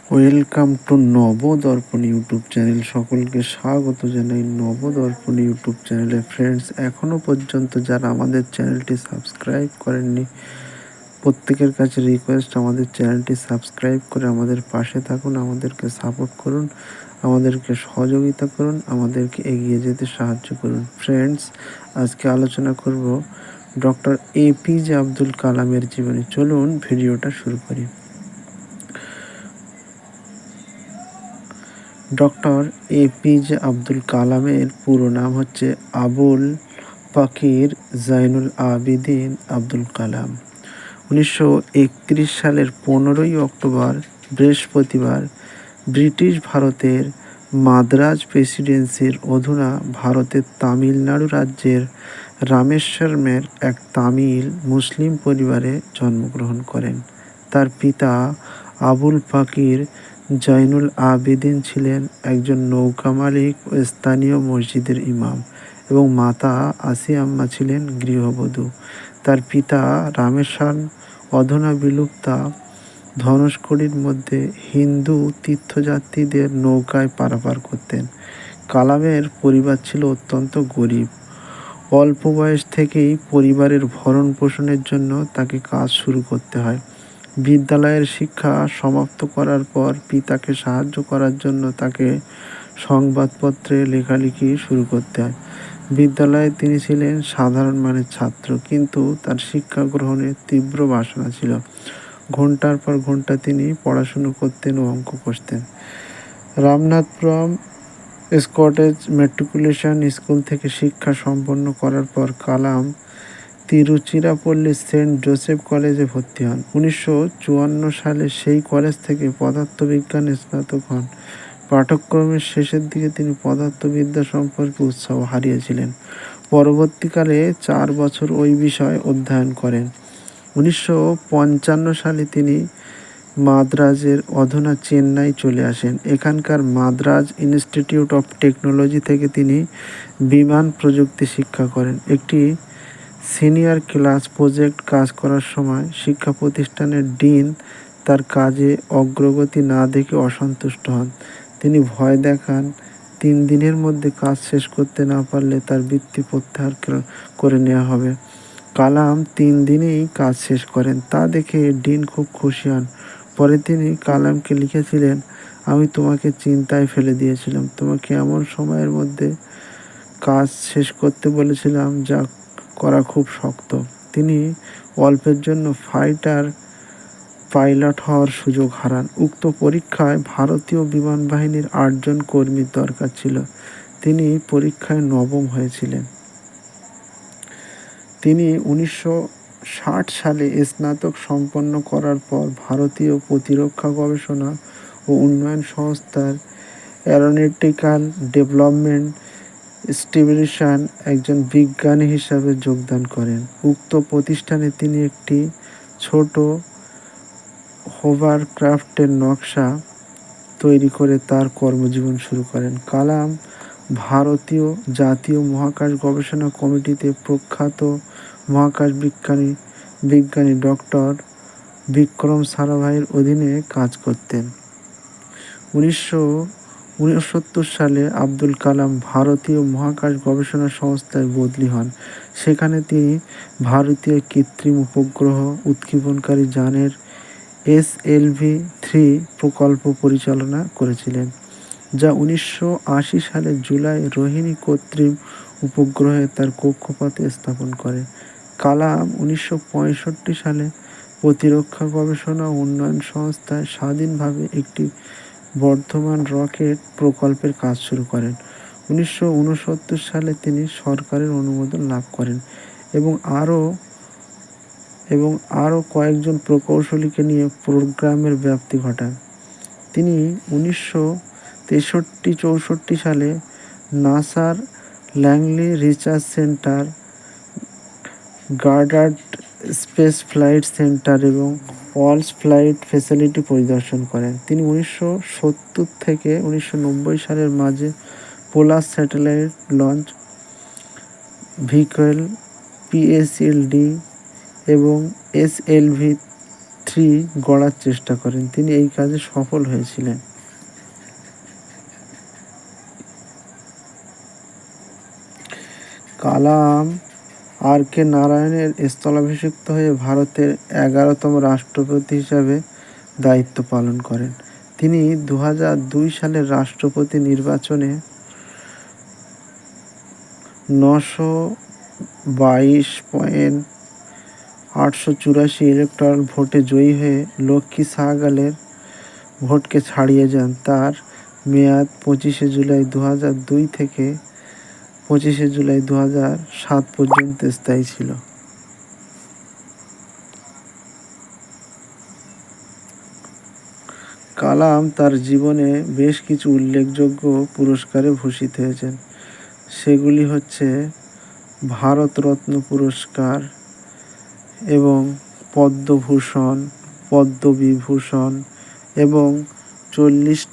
Welcome to Nabadarpan YouTube channel. সকলকে স্বাগত জানাই নবদর্পণ ইউটিউব চ্যানেলে। ফ্রেন্ডস, এখনও পর্যন্ত যারা আমাদের চ্যানেলটি সাবস্ক্রাইব করেননি, প্রত্যেকের কাছে রিকোয়েস্ট, আমাদের চ্যানেলটি সাবস্ক্রাইব করে আমাদের পাশে থাকুন, আমাদেরকে সাপোর্ট করুন, আমাদেরকে সহযোগিতা করুন, আমাদেরকে এগিয়ে যেতে সাহায্য করুন। ফ্রেন্ডস, আজকে আলোচনা করব ডক্টর এপিজে আব্দুল কালামের জীবনী। চলুন ভিডিওটা শুরু করি। ডক্টর এপিজে আব্দুল কালামের পুরো নাম হচ্ছে আবুল পাকির জাইনুল আবিদিন আব্দুল কালাম। 1931 সালের 15ই অক্টোবর বৃহস্পতিবার ব্রিটিশ ভারতের মাদ্রাজ প্রেসিডেন্সির অধীনে ভারতের তামিলনাড়ু রাজ্যের রামেশ্বরমের এক তামিল মুসলিম পরিবারে জন্মগ্রহণ করেন। তার পিতা আবুল পাকির জাইনুল আবেদিন ছিলেন একজন নৌকা মালিক ও স্থানীয় মসজিদের ইমাম, এবং মাতা আসিয়াম্মা ছিলেন গৃহবধূ। তার পিতা রামেশ্বর অধুনা বিলুপ্তা ধনুষ্কড়ির মধ্যে হিন্দু তীর্থযাত্রীদের নৌকায় পারাপার করতেন। কালামের পরিবার ছিল অত্যন্ত গরিব। অল্প বয়স থেকেই পরিবারের ভরণ পোষণের জন্য তাকে কাজ শুরু করতে হয়। বিদ্যালয়ের শিক্ষা সমাপ্ত করার পর পিতাকে সাহায্য করার জন্য তাকে সংবাদপত্রে লেখালেখি শুরু করতে হয়। বিদ্যালয়ে তিনি ছিলেন সাধারণ মানের ছাত্র, কিন্তু তার শিক্ষা গ্রহণের তীব্র বাসনা ছিল। ঘন্টার পর ঘন্টা তিনি পড়াশুনো করতেন ও অঙ্ক কষতেন। রামনাথপুরম স্কটেজ ম্যাট্রিকুলেশন স্কুল থেকে শিক্ষা সম্পন্ন করার পর কালাম তিরুচিরাপল্লী সেন্ট জোসেফ কলেজে ভর্তি হন। 1954 সালে সেই কলেজ থেকে পদার্থবিজ্ঞানে স্নাতক হন। পাঠ্যক্রমের শেষের দিকে তিনি পদার্থবিদ্যা সম্পর্কে উৎসাহ হারিয়েছিলেন। পরবর্তীকালে 4 বছর ওই বিষয় অধ্যয়ন করেন। 1955 সালে তিনি মাদ্রাজের অধুনা চেন্নাই চলে আসেন। এখানকার মাদ্রাজ ইনস্টিটিউট অফ টেকনোলজি থেকে তিনি বিমান প্রযুক্তি শিক্ষা করেন। একটি সিনিয়র ক্লাস প্রজেক্ট কাজ করার সময় শিক্ষা প্রতিষ্ঠানের ডিন তার কাজে অগ্রগতি না দেখে অসন্তুষ্ট হন। তিনি ভয় দেখান 3 দিনের মধ্যে কাজ শেষ করতে না পারলে তার বৃত্তি প্রত্যাহার করে নেওয়া হবে। কালাম 3 দিনেই কাজ শেষ করেন, তা দেখে ডিন খুব খুশি হন। পরে তিনি কালামকে লিখেছিলেন, আমি তোমাকে চিন্তায় ফেলে দিয়েছিলাম, তোমাকে এমন সময়ের মধ্যে কাজ শেষ করতে বলেছিলাম যা করা খুব শক্ত। তিনি অল্পের জন্য ফাইটার পাইলট হওয়ার সুযোগ হারান। উক্ত পরীক্ষায় ভারতীয় বিমান বাহিনীর 8 জন কর্মীর দরকার ছিল। তিনি পরীক্ষায় নবম হয়েছিলেন। তিনি 1960 সালে স্নাতক সম্পন্ন করার পর ভারতীয় প্রতিরক্ষা গবেষণা ও উন্নয়ন সংস্থার অ্যারোনটিক্যাল ডেভেলপমেন্ট স্টেশন একজন বিজ্ঞানী হিসাবে যোগদান করেন। উক্ত প্রতিষ্ঠানে তিনি একটি ছোট হোভারক্রাফটের নকশা তৈরি করে তার কর্মজীবন শুরু করেন। কালাম ভারতীয় জাতীয় মহাকাশ গবেষণা কমিটিতে প্রখ্যাত মহাকাশ বিজ্ঞানী ডক্টর বিক্রম সারাভাইয়ের অধীনে কাজ করতেন। 1969 সালে আব্দুল কালাম ভারতীয় মহাকাশ গবেষণা সংস্থায় বদলি হন। সেখানে তিনি ভারতীয় কৃত্রিম উপগ্রহ উৎক্ষেপণকারী যানের SLV-3 প্রকল্প পরিচালনা করেছিলেন, যা 1980 সালের জুলাই রোহিণী কৃত্রিম উপগ্রহে তার কক্ষপথে স্থাপন করে। কালাম 1965 সালে প্রতিরক্ষা গবেষণা ও উন্নয়ন সংস্থায় স্বাধীনভাবে একটি বর্ধমান রকেট প্রকল্পের কাজ শুরু করেন। 1969 সালে তিনি সরকারের অনুমোদন লাভ করেন এবং আরও কয়েকজন প্রকৌশলীকে নিয়ে প্রোগ্রামের ব্যাপ্তি ঘটান। তিনি 1963-64 সালে নাসার Langley research centre, Goddard space flight centre এবং ওয়ালস ফ্লাইট ফ্যাসিলিটি পরিদর্শন করেন। তিনি 1970 থেকে 1990 সালের মাঝে polar satellite launch vehicle PSLD এবং SLV-3 ট্রি গড়ার চেষ্টা করেন। তিনি এই কাজে সফল হয়েছিলেন। কালাম আর.কে. নারায়ণের স্থলাভিষিক্ত হয়ে ভারতের 11তম রাষ্ট্রপতি হিসাবে দায়িত্ব পালন করেন। তিনি 2002 সালের রাষ্ট্রপতি নির্বাচনে 922.884 ইলেকটরাল ভোটে জয়ী হয়ে লক্ষ্মী সাহগালের ভোটকে ছাড়িয়ে যান। তার মেয়াদ 25শে জুলাই 2002 থেকে 25শে জুলাই 2007 পর্যন্ত স্থায়ী ছিল। কালাম তার জীবনে বেশ কিছু উল্লেখযোগ্য পুরস্কারে ভূষিত হয়েছেন। সেগুলি হচ্ছে ভারতরত্ন পুরস্কার এবং পদ্মভূষণ, পদ্মবিভূষণ এবং 40